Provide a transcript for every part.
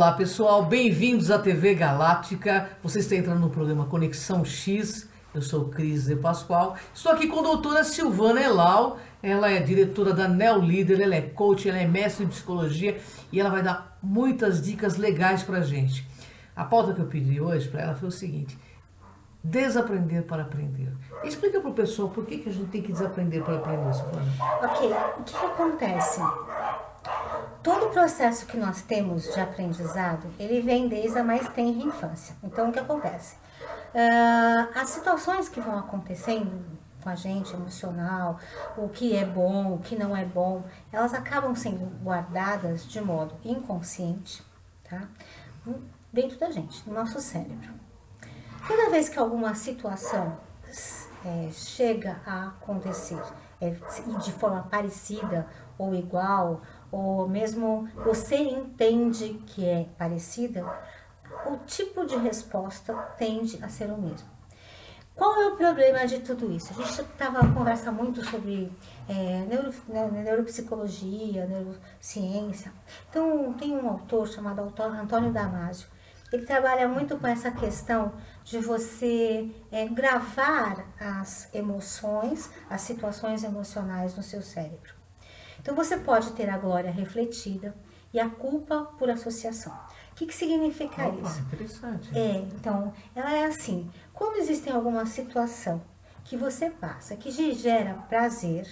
Olá pessoal, bem-vindos à TV Galáctica. Você está entrando no programa Conexão X. Eu sou Cris de Pascoal. Estou aqui com a doutora Silvana Elau. Ela é diretora da Neolíder, ela é coach, ela é mestre em psicologia e ela vai dar muitas dicas legais pra gente. A pauta que eu pedi hoje para ela foi o seguinte: desaprender para aprender. Explica para o pessoal por que a gente tem que desaprender para aprender, Silvana. Ok, o que acontece? Todo o processo que nós temos de aprendizado, ele vem desde a mais tenra infância. Então, o que acontece? As situações que vão acontecendo com a gente, emocional, o que é bom, o que não é bom, elas acabam sendo guardadas de modo inconsciente, tá? Dentro da gente, no nosso cérebro. Toda vez que alguma situação chega a acontecer, de forma parecida ou igual, ou mesmo você entende que é parecida, o tipo de resposta tende a ser o mesmo. Qual é o problema de tudo isso? A gente estava conversa muito sobre neuropsicologia, neurociência. Então, tem um autor chamado Antônio Damasio. Ele trabalha muito com essa questão de você gravar as emoções, as situações emocionais no seu cérebro. Então, você pode ter a glória refletida e a culpa por associação. O que significa isso? Interessante. Então, ela é assim: quando existe alguma situação que você passa, que gera prazer,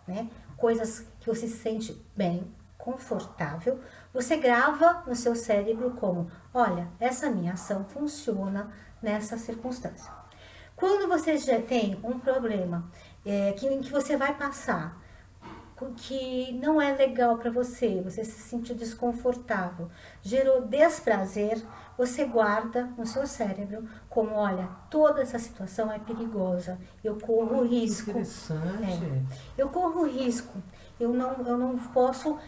né, coisas que você se sente bem, confortável, você grava no seu cérebro como: olha, essa minha ação funciona nessa circunstância. Quando você já tem um problema em que você vai passar, que não é legal para você, você se sentiu desconfortável, gerou desprazer, você guarda no seu cérebro como: olha, toda essa situação é perigosa, eu corro risco. Interessante. Eu corro risco, eu não posso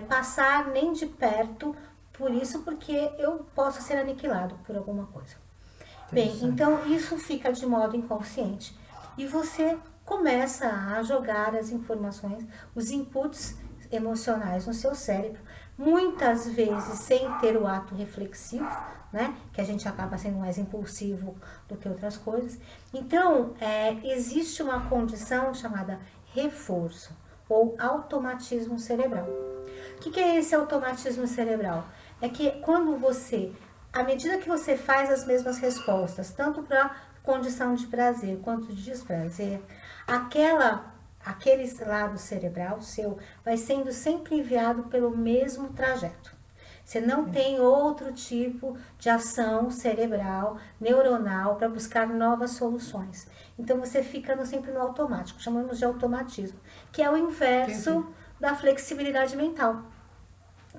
passar nem de perto por isso, porque eu posso ser aniquilado por alguma coisa. Bem, então isso fica de modo inconsciente e você começa a jogar as informações, os inputs emocionais no seu cérebro, muitas vezes sem ter o ato reflexivo, né? Que a gente acaba sendo mais impulsivo do que outras coisas. Então, existe uma condição chamada reforço ou automatismo cerebral. O que é esse automatismo cerebral? É que quando você, à medida que você faz as mesmas respostas, tanto para condição de prazer quanto de desprazer, aquele lado cerebral seu vai sendo sempre enviado pelo mesmo trajeto. Você não tem outro tipo de ação cerebral, neuronal, para buscar novas soluções. Então, você fica sempre no automático, chamamos de automatismo, que é o inverso da flexibilidade mental.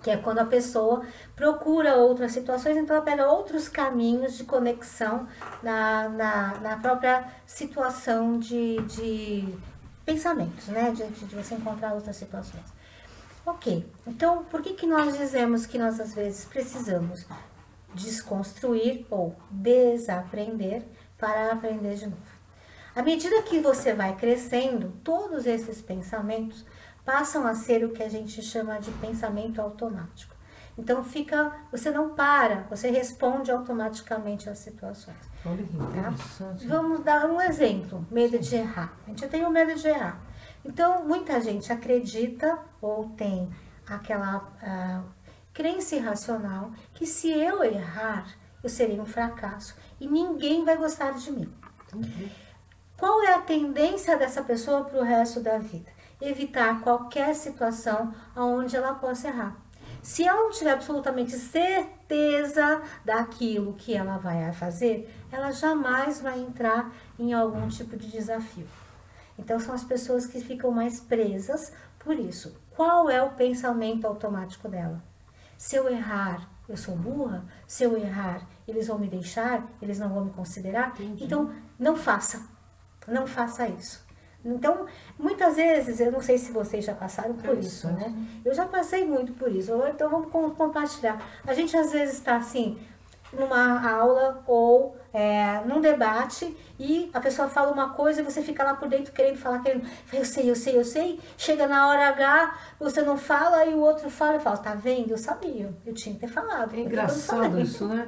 Que é quando a pessoa procura outras situações, então ela pega outros caminhos de conexão na própria situação de pensamentos, né? De você encontrar outras situações. Ok, então por que nós dizemos que nós às vezes precisamos desconstruir ou desaprender para aprender de novo? À medida que você vai crescendo, todos esses pensamentos passam a ser o que a gente chama de pensamento automático. Então você não para, você responde automaticamente às situações. Olha que interessante. Tá? Vamos dar um exemplo: medo de errar. A gente tem o medo de errar. Então, muita gente acredita ou tem aquela crença irracional que se eu errar, eu serei um fracasso e ninguém vai gostar de mim. Qual é a tendência dessa pessoa para o resto da vida? Evitar qualquer situação onde ela possa errar. Se ela não tiver absolutamente certeza daquilo que ela vai fazer, ela jamais vai entrar em algum tipo de desafio. Então, são as pessoas que ficam mais presas por isso. Qual é o pensamento automático dela? Se eu errar, eu sou burra? Se eu errar, eles vão me deixar? Eles não vão me considerar? Entendi. Então, não faça. Não faça isso. Então, muitas vezes, eu não sei se vocês já passaram por isso, né? Eu já passei muito por isso. Então, vamos compartilhar. A gente, às vezes, está assim, numa aula ou num debate e a pessoa fala uma coisa e você fica lá por dentro querendo falar, eu sei, eu sei, eu sei. Chega na hora H, você não fala e o outro fala e fala, tá vendo? Eu sabia, eu tinha que ter falado. É engraçado isso, né?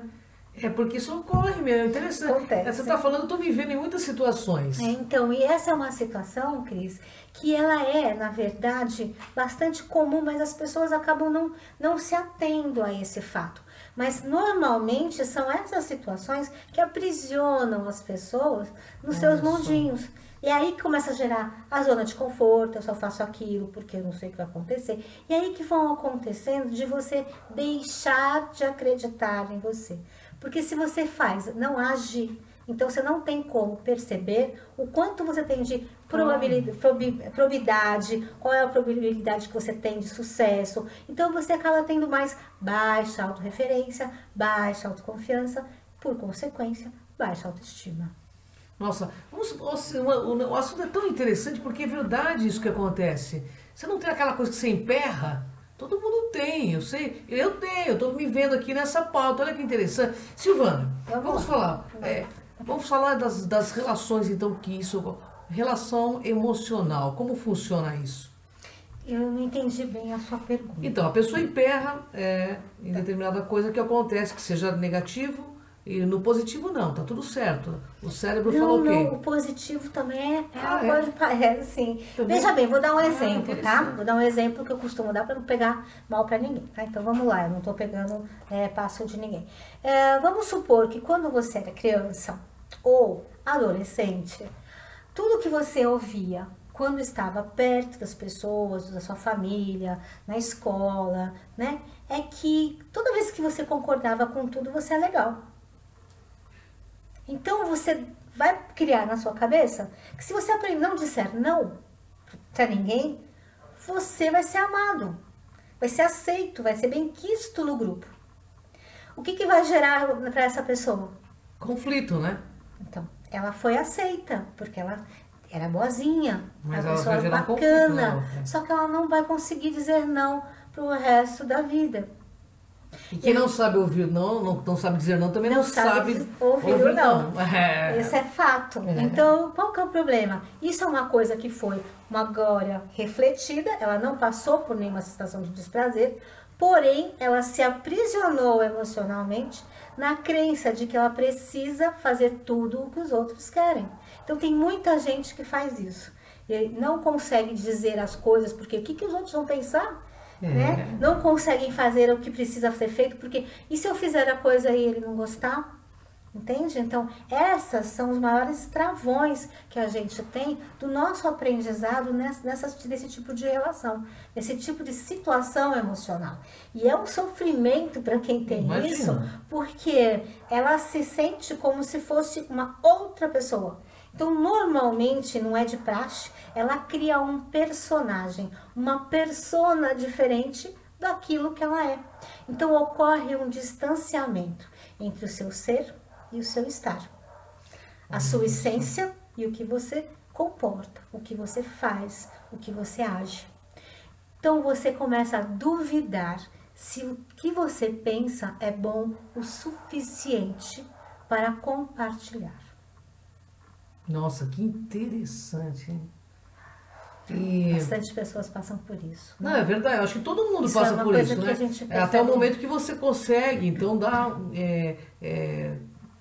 É porque isso ocorre mesmo, é interessante. Acontece. Você está falando, eu estou vivendo em muitas situações. Então, e essa é uma situação, Cris, que ela é, na verdade, bastante comum, mas as pessoas acabam não se atendo a esse fato. Mas, normalmente, são essas situações que aprisionam as pessoas nos seus mundinhos. E é aí que começa a gerar a zona de conforto, eu só faço aquilo porque eu não sei o que vai acontecer. E aí que vão acontecendo de você deixar de acreditar em você. Porque se você não age, então você não tem como perceber o quanto você tem de probabilidade, qual é a probabilidade que você tem de sucesso. Então você acaba tendo mais baixa autorreferência, baixa autoconfiança, por consequência, baixa autoestima. Nossa, o assunto é tão interessante porque é verdade isso que acontece. Você não tem aquela coisa que você emperra? Todo mundo tem, eu sei, eu tenho, eu estou me vendo aqui nessa pauta, olha que interessante. Silvana, vamos falar das relações, então, relação emocional, como funciona isso? Eu não entendi bem a sua pergunta. Então, a pessoa emperra em determinada coisa que acontece, que seja negativo, e no positivo não, tá tudo certo. O cérebro falou o quê? Não, o positivo também é sim. Também? Veja bem, vou dar um exemplo, tá? Vou dar um exemplo que eu costumo dar para não pegar mal para ninguém, tá? Então vamos lá, eu não tô pegando passo de ninguém. Vamos supor que quando você era criança ou adolescente, tudo que você ouvia quando estava perto das pessoas, da sua família, na escola, né? É que toda vez que você concordava com tudo, você é legal. Então, você vai criar na sua cabeça que se você não disser não para ninguém, você vai ser amado, vai ser aceito, vai ser bem-quisto no grupo. O que vai gerar para essa pessoa? Conflito, né? Então, ela foi aceita, porque ela era boazinha, mas uma pessoa bacana, conflito, só que ela não vai conseguir dizer não para o resto da vida. E quem não sabe ouvir não sabe dizer não, também não sabe ouvir não. Esse é fato. Então, qual que é o problema? Isso é uma coisa que foi uma glória refletida, ela não passou por nenhuma situação de desprazer, porém, ela se aprisionou emocionalmente na crença de que ela precisa fazer tudo o que os outros querem. Então, tem muita gente que faz isso. E não consegue dizer as coisas, porque o que os outros vão pensar? Né? Não conseguem fazer o que precisa ser feito, porque e se eu fizer a coisa e ele não gostar? Entende? Então, essas são os maiores travões que a gente tem do nosso aprendizado nesse tipo de relação, nesse tipo de situação emocional. E é um sofrimento para quem tem isso, porque ela se sente como se fosse uma outra pessoa. Então, normalmente, não é de praxe, ela cria um personagem, uma persona diferente daquilo que ela é. Então, ocorre um distanciamento entre o seu ser e o seu estar. A sua essência e o que você comporta, o que você faz, o que você age. Então, você começa a duvidar se o que você pensa é bom o suficiente para compartilhar. Nossa, que interessante, hein? Bastante pessoas passam por isso. Não, é verdade, eu acho que todo mundo passa por isso, né? Até o momento que você consegue, então,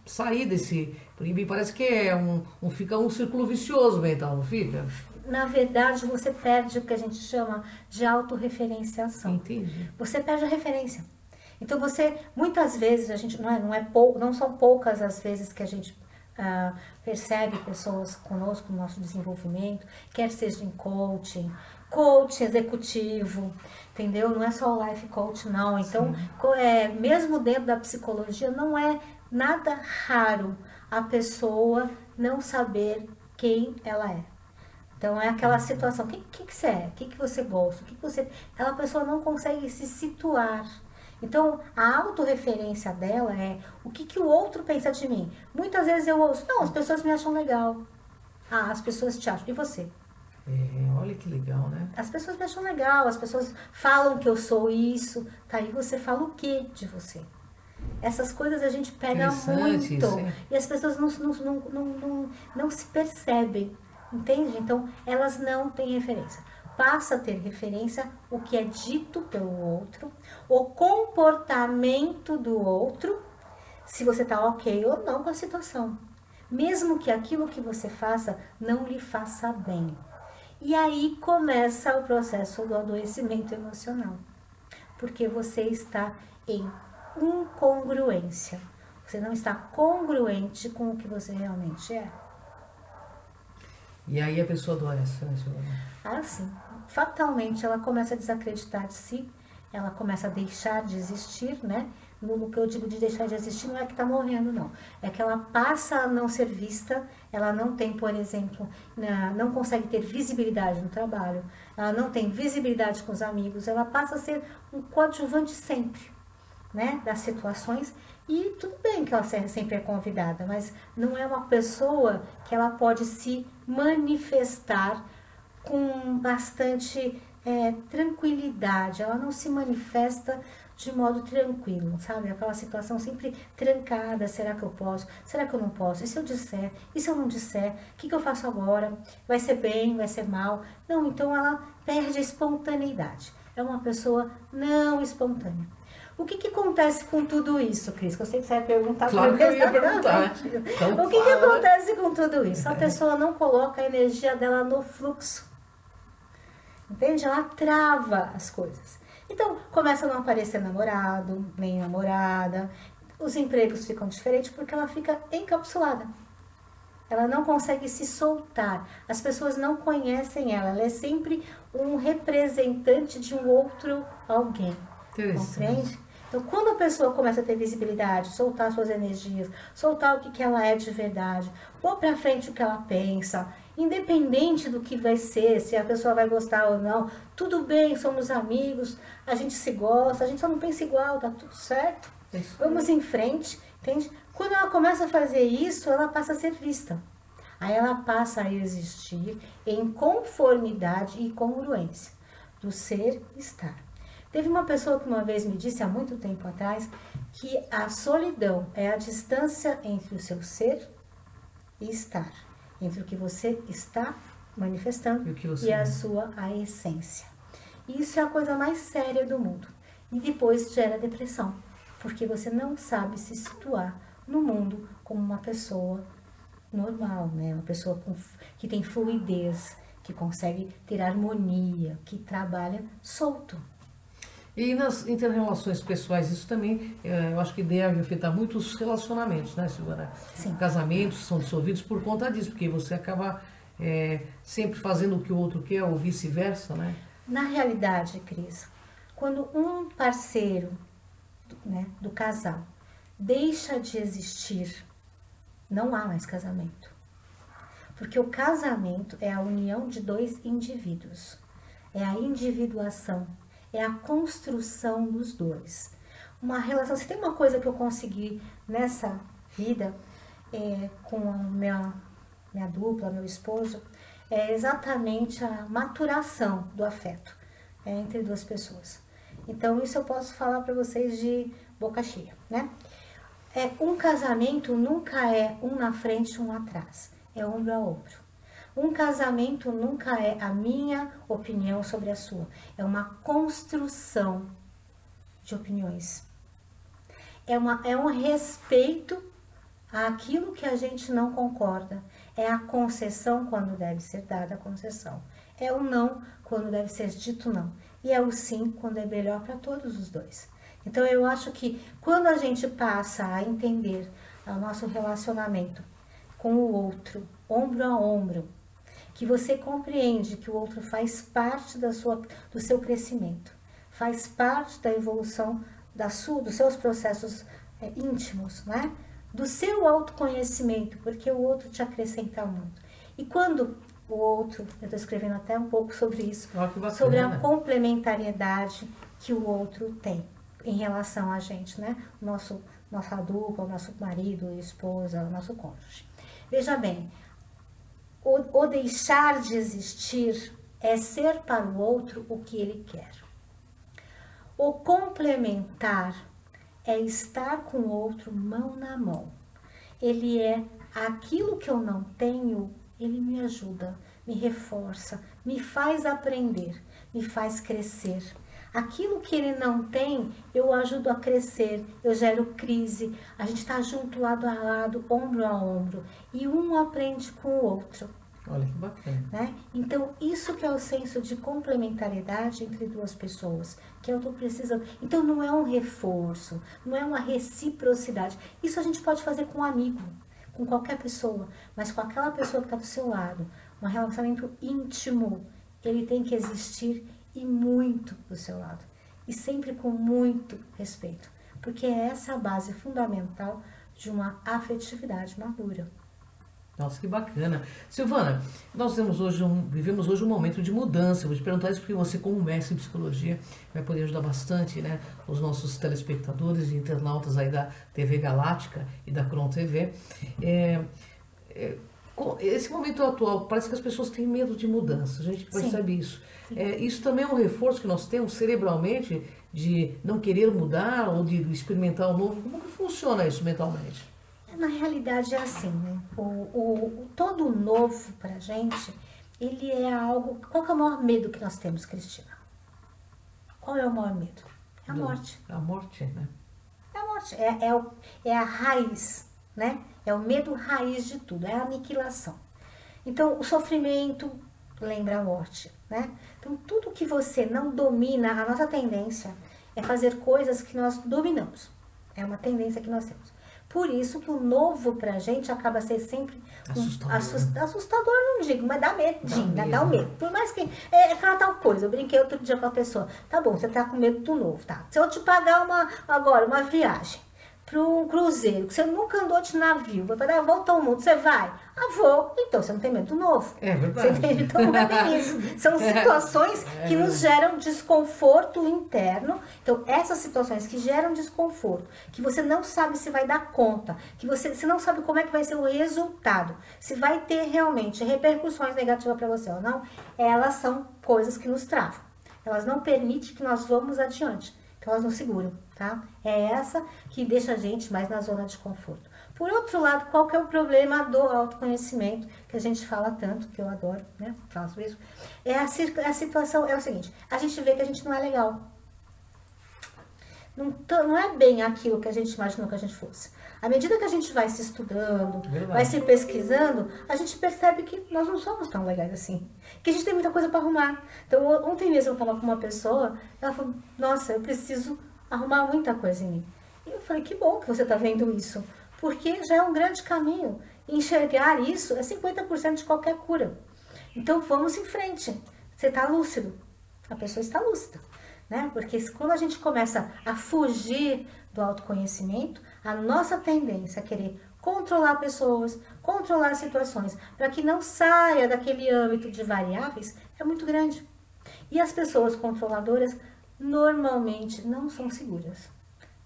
sair desse... Porque me parece que fica um círculo vicioso mental, não fica? Na verdade, você perde o que a gente chama de autorreferenciação. Entendi. Você perde a referência. Então, muitas vezes, a gente não são poucas as vezes que a gente percebe pessoas conosco no nosso desenvolvimento, quer seja em coaching executivo, entendeu? Não é só o life coach, não. Então, mesmo dentro da psicologia, não é nada raro a pessoa não saber quem ela é. Então, é aquela situação, o que você é? O que você gosta? A pessoa não consegue se situar. Então, a autorreferência dela é o que o outro pensa de mim. Muitas vezes eu ouço, não, as pessoas me acham legal. Ah, as pessoas te acham. E você? Olha que legal, né? As pessoas me acham legal, as pessoas falam que eu sou isso. Tá, e você fala o que de você? Essas coisas a gente pega Interessante muito. isso, hein? E as pessoas não se percebem, entende? Então, elas não têm referência. Passa a ter referência o que é dito pelo outro, o comportamento do outro, se você está ok ou não com a situação. Mesmo que aquilo que você faça não lhe faça bem. E aí começa o processo do adoecimento emocional. Porque você está em incongruência. Você não está congruente com o que você realmente é. E aí a pessoa adoece, né, Silvana? Assim, fatalmente ela começa a desacreditar de si, ela começa a deixar de existir, né? No que eu digo de deixar de existir não é que está morrendo, não. É que ela passa a não ser vista, ela não tem, por exemplo, não consegue ter visibilidade no trabalho, ela não tem visibilidade com os amigos, ela passa a ser um coadjuvante sempre, né? Das situações. E tudo bem que ela sempre é convidada, mas não é uma pessoa que ela pode se manifestar com bastante tranquilidade. Ela não se manifesta de modo tranquilo, sabe? Aquela situação sempre trancada. Será que eu posso? Será que eu não posso? E se eu disser? E se eu não disser? O que eu faço agora? Vai ser bem? Vai ser mal? Não, então ela perde a espontaneidade. É uma pessoa não espontânea. O que acontece com tudo isso, Cris? Que eu sei que você vai perguntar. Claro que eu ia perguntar. Então, o que acontece com tudo isso? A pessoa não coloca a energia dela no fluxo. Entende? Ela trava as coisas. Então, começa a não aparecer namorado, nem namorada. Os empregos ficam diferentes porque ela fica encapsulada. Ela não consegue se soltar. As pessoas não conhecem ela. Ela é sempre um representante de um outro alguém. Compreende? Então, quando a pessoa começa a ter visibilidade, soltar suas energias, soltar o que ela é de verdade, pôr pra frente o que ela pensa, independente do que vai ser, se a pessoa vai gostar ou não, tudo bem, somos amigos, a gente se gosta, a gente só não pensa igual, tá tudo certo. Vamos em frente, entende? Quando ela começa a fazer isso, ela passa a ser vista. Aí ela passa a existir em conformidade e congruência do ser e estar. Teve uma pessoa que uma vez me disse, há muito tempo atrás, que a solidão é a distância entre o seu ser e estar. Entre o que você está manifestando e a sua essência. E isso é a coisa mais séria do mundo. E depois gera depressão, porque você não sabe se situar no mundo como uma pessoa normal, né? Uma pessoa que tem fluidez, que consegue ter harmonia, que trabalha solto. E nas interrelações pessoais, isso também, eu acho que deve afetar muito os relacionamentos, né, Silvana? Sim. Casamentos são dissolvidos por conta disso, porque você acaba sempre fazendo o que o outro quer ou vice-versa, né? Na realidade, Cris, quando um parceiro, né, do casal deixa de existir, não há mais casamento. Porque o casamento é a união de dois indivíduos, é a individuação, é a construção dos dois. Uma relação, se tem uma coisa que eu consegui nessa vida com a minha dupla, meu esposo, é exatamente a maturação do afeto entre duas pessoas. Então isso eu posso falar para vocês de boca cheia, né? Um casamento nunca é um na frente, um atrás, é ombro a ombro. Um casamento nunca é a minha opinião sobre a sua. É uma construção de opiniões. É um respeito àquilo que a gente não concorda. É a concessão quando deve ser dada a concessão. É o não quando deve ser dito não. E é o sim quando é melhor para todos os dois. Então eu acho que quando a gente passa a entender o nosso relacionamento com o outro, ombro a ombro, que você compreende que o outro faz parte do seu crescimento, faz parte da evolução dos seus processos íntimos, né? Do seu autoconhecimento, porque o outro te acrescenta muito. E quando o outro, eu estou escrevendo até um pouco sobre isso, sobre a complementariedade que o outro tem em relação a gente, né? Nossa dupla, o nosso marido, esposa, o nosso cônjuge. Veja bem, o deixar de existir é ser para o outro o que ele quer. O complementar é estar com o outro mão na mão. Ele é aquilo que eu não tenho, ele me ajuda, me reforça, me faz aprender, me faz crescer. Aquilo que ele não tem, eu ajudo a crescer, eu gero crise, a gente está junto lado a lado, ombro a ombro, e um aprende com o outro. Olha que bacana. Né? Então, isso que é o senso de complementariedade entre duas pessoas, que eu estou precisando. Então, não é um reforço, não é uma reciprocidade. Isso a gente pode fazer com um amigo, com qualquer pessoa, mas com aquela pessoa que está do seu lado, um relacionamento íntimo, ele tem que existir e muito do seu lado. E sempre com muito respeito, porque é essa a base fundamental de uma afetividade madura. Nossa, que bacana. Silvana, nós vivemos hoje um momento de mudança. Eu vou te perguntar isso porque você, como mestre em psicologia, vai poder ajudar bastante, né, os nossos telespectadores e internautas aí da TV Galáctica e da Cron TV. Esse momento atual, parece que as pessoas têm medo de mudança, a gente percebe isso. Isso também é um reforço que nós temos cerebralmente de não querer mudar ou de experimentar o novo. Como que funciona isso mentalmente? Na realidade é assim, né? Todo novo pra gente, ele é algo... Qual que é o maior medo que nós temos, Cristina? Qual é o maior medo? É a morte. A morte, né? É a morte. É a raiz, né? É o medo raiz de tudo, é a aniquilação. Então, o sofrimento lembra a morte, né? Então, tudo que você não domina, a nossa tendência é fazer coisas que nós dominamos. É uma tendência que nós temos. Por isso que o novo pra gente acaba ser sempre assustador, não digo, mas dá medinho, dá um medo. Por mais que é aquela tal coisa, eu brinquei outro dia com a pessoa, tá bom, você tá com medo do novo, tá? Se eu te pagar uma viagem para um cruzeiro, que você nunca andou de navio, vai dar a volta ao mundo, você vai? Ah, vou. Então, você não tem medo do novo. É verdade. Você entende? Então, não é bem isso. São situações que nos geram desconforto interno. Então, essas situações que geram desconforto, que você não sabe se vai dar conta, que você não sabe como é que vai ser o resultado, se vai ter realmente repercussões negativas para você ou não, elas são coisas que nos travam. Elas não permitem que nós vamos adiante. Então, elas nos seguram, tá? É essa que deixa a gente mais na zona de conforto. Por outro lado, qual que é o problema do autoconhecimento, que a gente fala tanto, que eu adoro, né? Faço isso. A situação é o seguinte, a gente vê que a gente não é legal. Não é bem aquilo que a gente imaginou que a gente fosse. À medida que a gente vai se estudando, vai se pesquisando, a gente percebe que nós não somos tão legais assim. Que a gente tem muita coisa para arrumar. Então, ontem mesmo eu estava com uma pessoa, ela falou, nossa, eu preciso arrumar muita coisa em mim. E eu falei, que bom que você está vendo isso. Porque já é um grande caminho. Enxergar isso é 50% de qualquer cura. Então, vamos em frente. Você está lúcido. A pessoa está lúcida. Né? Porque quando a gente começa a fugir do autoconhecimento, a nossa tendência é querer controlar pessoas, controlar situações, para que não saia daquele âmbito de variáveis, é muito grande. E as pessoas controladoras normalmente não são seguras.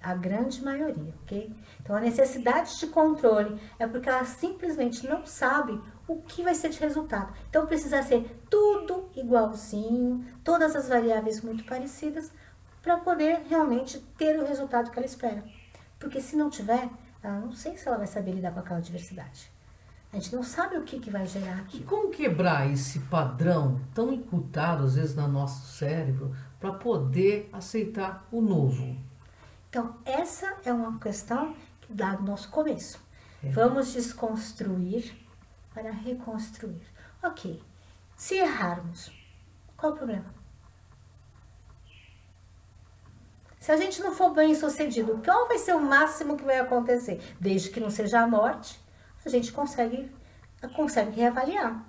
A grande maioria, ok? Então, a necessidade de controle é porque ela simplesmente não sabe o que vai ser de resultado. Então, precisa ser tudo igualzinho, todas as variáveis muito parecidas, para poder realmente ter o resultado que ela espera. Porque se não tiver, ela não sei se ela vai saber lidar com aquela diversidade. A gente não sabe o que vai gerar aquilo. E como quebrar esse padrão tão incutado, às vezes, no nosso cérebro, para poder aceitar o novo? Então, essa é uma questão que dá no nosso começo. Vamos desconstruir para reconstruir. Ok, se errarmos, qual o problema? Se a gente não for bem sucedido, qual vai ser o máximo que vai acontecer? Desde que não seja a morte, a gente consegue reavaliar.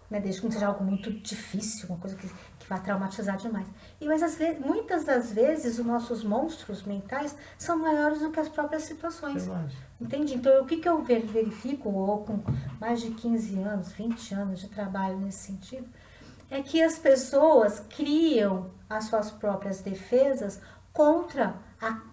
Né? Desde que não seja algo muito difícil, uma coisa que vai traumatizar demais. Mas muitas das vezes os nossos monstros mentais são maiores do que as próprias situações. Entende? Então, o que eu verifico, ou com mais de 15 anos, 20 anos de trabalho nesse sentido, é que as pessoas criam as suas próprias defesas contra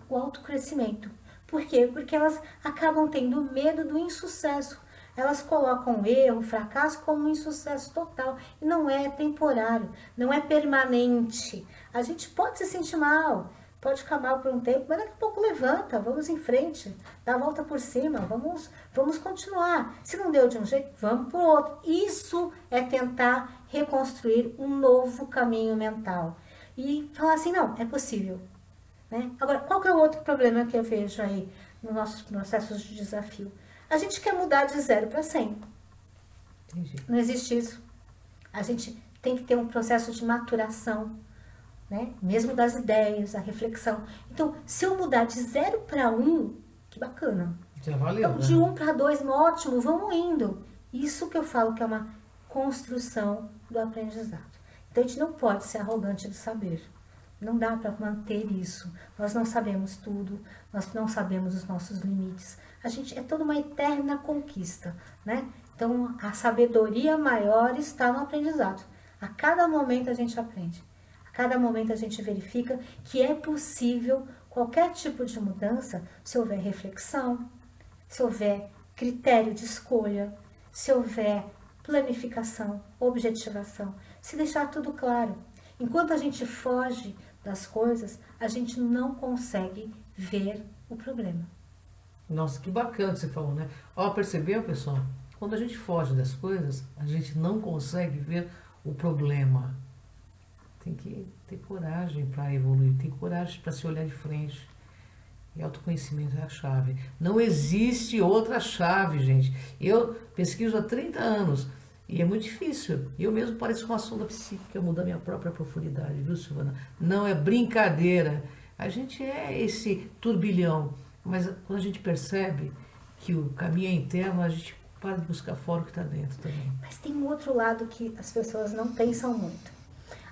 o autocrescimento. Por quê? Porque elas acabam tendo medo do insucesso. Elas colocam o erro, o fracasso como um insucesso total. E não é temporário, não é permanente. A gente pode se sentir mal, pode ficar mal por um tempo, mas daqui a pouco levanta, vamos em frente, dá a volta por cima, vamos continuar. Se não deu de um jeito, vamos por outro. Isso é tentar reconstruir um novo caminho mental. E falar assim, não, é possível. Né? Agora, qual que é o outro problema que eu vejo aí nos nossos processos de desafio? A gente quer mudar de 0 para 100. Entendi. Não existe isso. A gente tem que ter um processo de maturação, né? Mesmo das ideias, a reflexão. Então, se eu mudar de 0 para 1, que bacana. Já valeu, Então, né? de 1 para 2, ótimo, vamos indo. Isso que eu falo que é uma construção do aprendizado. Então, a gente não pode ser arrogante do saber. Não dá para manter isso. Nós não sabemos tudo, nós não sabemos os nossos limites. A gente é toda uma eterna conquista, né? Então, a sabedoria maior está no aprendizado. A cada momento a gente aprende. A cada momento a gente verifica que é possível qualquer tipo de mudança se houver reflexão, se houver critério de escolha, se houver planificação, objetivação, se deixar tudo claro. Enquanto a gente foge das coisas, a gente não consegue ver o problema. Nossa, que bacana que você falou, né? Ó, percebeu, pessoal? Quando a gente foge das coisas, a gente não consegue ver o problema. Tem que ter coragem para evoluir, tem coragem para se olhar de frente. E autoconhecimento é a chave. Não existe outra chave, gente. Eu pesquiso há 30 anos e é muito difícil. Eu mesmo pareço uma sonda psíquica, mudar minha própria profundidade, viu, Silvana? Não é brincadeira. A gente é esse turbilhão, mas quando a gente percebe que o caminho é interno, a gente para de buscar fora o que está dentro também. Mas tem um outro lado que as pessoas não pensam muito.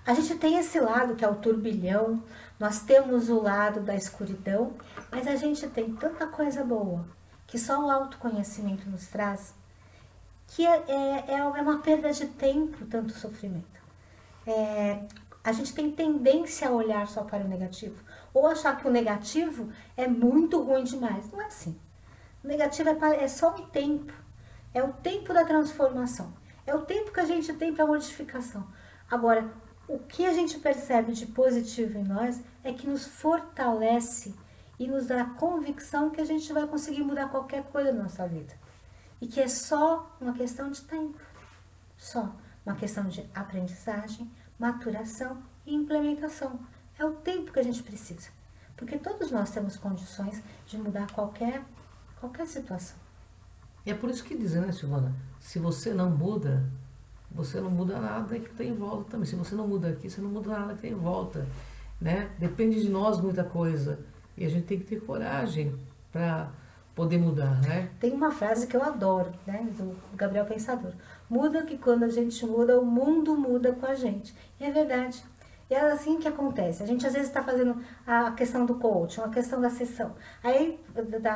A gente tem esse lado que é o turbilhão, nós temos o lado da escuridão, mas a gente tem tanta coisa boa que só o autoconhecimento nos traz, que é uma perda de tempo, tanto sofrimento. A gente tem tendência a olhar só para o negativo, ou achar que o negativo é muito ruim demais. Não é assim. O negativo é só um tempo, é o tempo da transformação, é o tempo que a gente tem para modificação. Agora, o que a gente percebe de positivo em nós é que nos fortalece e nos dá a convicção que a gente vai conseguir mudar qualquer coisa na nossa vida. E que é só uma questão de tempo. Só uma questão de aprendizagem, maturação e implementação. É o tempo que a gente precisa. Porque todos nós temos condições de mudar qualquer situação. E é por isso que dizem, né, Silvana? Se você não muda nada que tem em volta também. Se você não muda aqui, você não muda nada que tem em volta, né? Depende de nós muita coisa. E a gente tem que ter coragem para poder mudar, né? Tem uma frase que eu adoro, né, do Gabriel Pensador. Muda que quando a gente muda, o mundo muda com a gente. E é verdade. E é assim que acontece. A gente às vezes está fazendo a questão do coaching, a questão da sessão, aí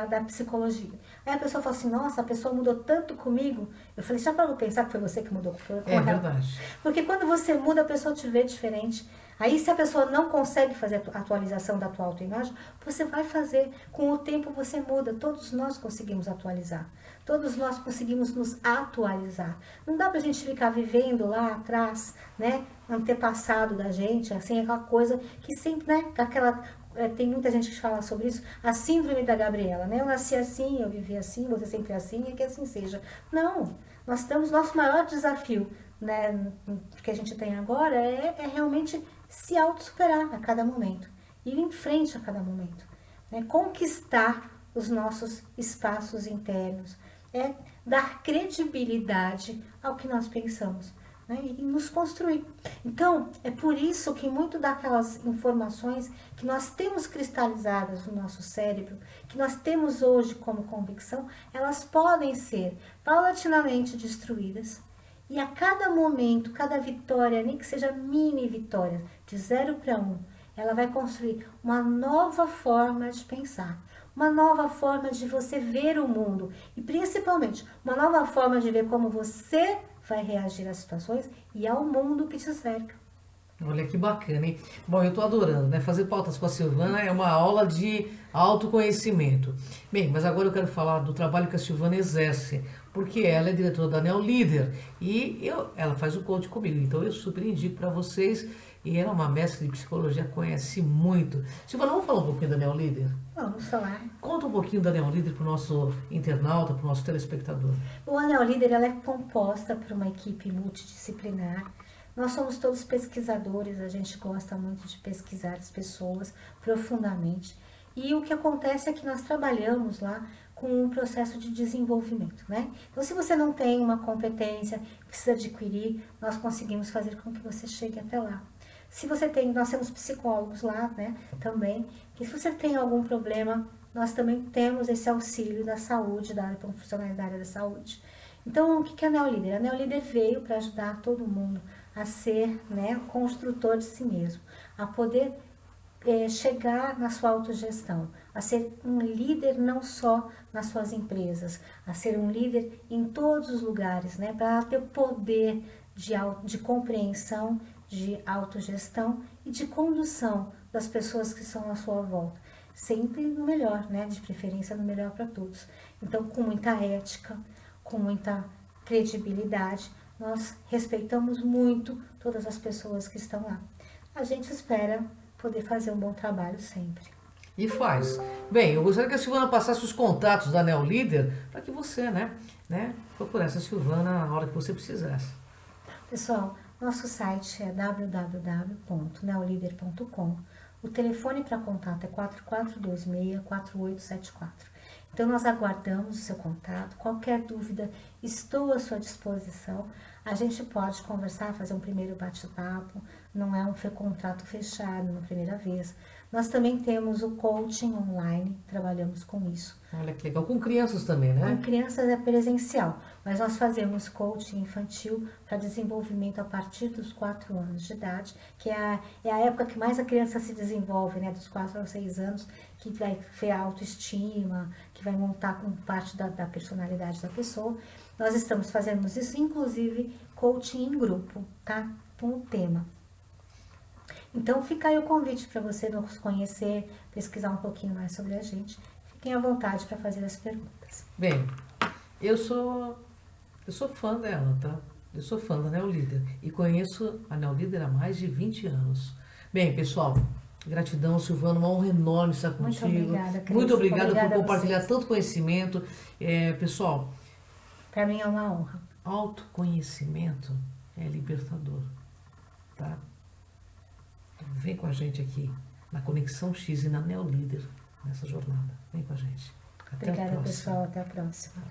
da psicologia. Aí a pessoa fala assim, nossa, a pessoa mudou tanto comigo. Eu falei, já parou pra pensar que foi você que mudou com ela? É verdade. Porque quando você muda, a pessoa te vê diferente. Aí se a pessoa não consegue fazer a atualização da tua autoimagem, você vai fazer. Com o tempo você muda. Todos nós conseguimos atualizar. Todos nós conseguimos nos atualizar. Não dá pra gente ficar vivendo lá atrás, né? Antepassado da gente, assim, aquela coisa que sempre, né? Tem muita gente que fala sobre isso, a síndrome da Gabriela, né? Eu nasci assim, eu vivi assim, você sempre assim, e que assim seja. Não, nós temos nosso maior desafio, né? Que a gente tem agora é realmente se auto-superar a cada momento, ir em frente a cada momento, né? Conquistar os nossos espaços internos, dar credibilidade ao que nós pensamos, né? E nos construir. Então, é por isso que muito daquelas informações que nós temos cristalizadas no nosso cérebro, que nós temos hoje como convicção, elas podem ser paulatinamente destruídas. E a cada momento, cada vitória, nem que seja mini vitória, de 0 para 1, ela vai construir uma nova forma de pensar, uma nova forma de você ver o mundo e principalmente uma nova forma de ver como você vai reagir às situações e ao mundo que te cerca. Olha que bacana, hein? Bom, eu tô adorando, né? Fazer pautas com a Silvana é uma aula de autoconhecimento. Bem, mas agora eu quero falar do trabalho que a Silvana exerce, porque ela é diretora da Neo Líder e ela faz o coach comigo, então eu super indico para vocês. e ela é uma mestre de psicologia, conhece muito. Silvana, vamos falar um pouquinho da Neolíder? Vamos falar. Conta um pouquinho da Neolíder para o nosso internauta, para o nosso telespectador. O Neolíder, ela é composta por uma equipe multidisciplinar. Nós somos todos pesquisadores, a gente gosta muito de pesquisar as pessoas profundamente. E o que acontece é que nós trabalhamos lá com um processo de desenvolvimento, né? Então, se você não tem uma competência, precisa adquirir, nós conseguimos fazer com que você chegue até lá. Se você tem, nós temos psicólogos lá, né, também, que se você tem algum problema, nós também temos esse auxílio da saúde, da área profissional da área da saúde. Então, o que é a Neolíder? A Neolíder veio para ajudar todo mundo a ser, né, construtor de si mesmo, a poder chegar na sua autogestão, a ser um líder não só nas suas empresas, a ser um líder em todos os lugares, né, para ter o poder de compreensão, de autogestão e de condução das pessoas que estão à sua volta. Sempre no melhor, né, de preferência no melhor para todos. Então, com muita ética, com muita credibilidade, nós respeitamos muito todas as pessoas que estão lá. A gente espera poder fazer um bom trabalho sempre. E faz. Bem, eu gostaria que a Silvana passasse os contatos da Neolíder para que você, né, procurasse a Silvana na hora que você precisasse. Pessoal, nosso site é www.neolider.com. O telefone para contato é 4426-4874. Então, nós aguardamos o seu contato. Qualquer dúvida, estou à sua disposição. A gente pode conversar, fazer um primeiro bate-papo. Não é um contrato fechado na primeira vez. Nós também temos o coaching online, trabalhamos com isso. Olha que legal. Com crianças também, né? Com crianças é presencial, mas nós fazemos coaching infantil para desenvolvimento a partir dos 4 anos de idade, que é a época que mais a criança se desenvolve, né? Dos 4 aos 6 anos, que vai ter a autoestima, que vai montar com parte da personalidade da pessoa. Nós estamos fazendo isso, inclusive, coaching em grupo, tá? Com o tema. Então, fica aí o convite para você nos conhecer, pesquisar um pouquinho mais sobre a gente. Fiquem à vontade para fazer as perguntas. Bem, eu sou fã dela, tá? Eu sou fã da Neolíder e conheço a Neolíder há mais de 20 anos. Bem, pessoal, gratidão, Silvana, uma honra enorme estar contigo. Muito obrigada, Cris. Muito obrigada por a compartilhar vocês. tanto conhecimento. Pessoal, Para mim é uma honra. autoconhecimento é libertador, tá? Então, vem com a gente aqui na Conexão X e na Neolíder nessa jornada. Vem com a gente. Até a Obrigada, próxima. pessoal. Até a próxima.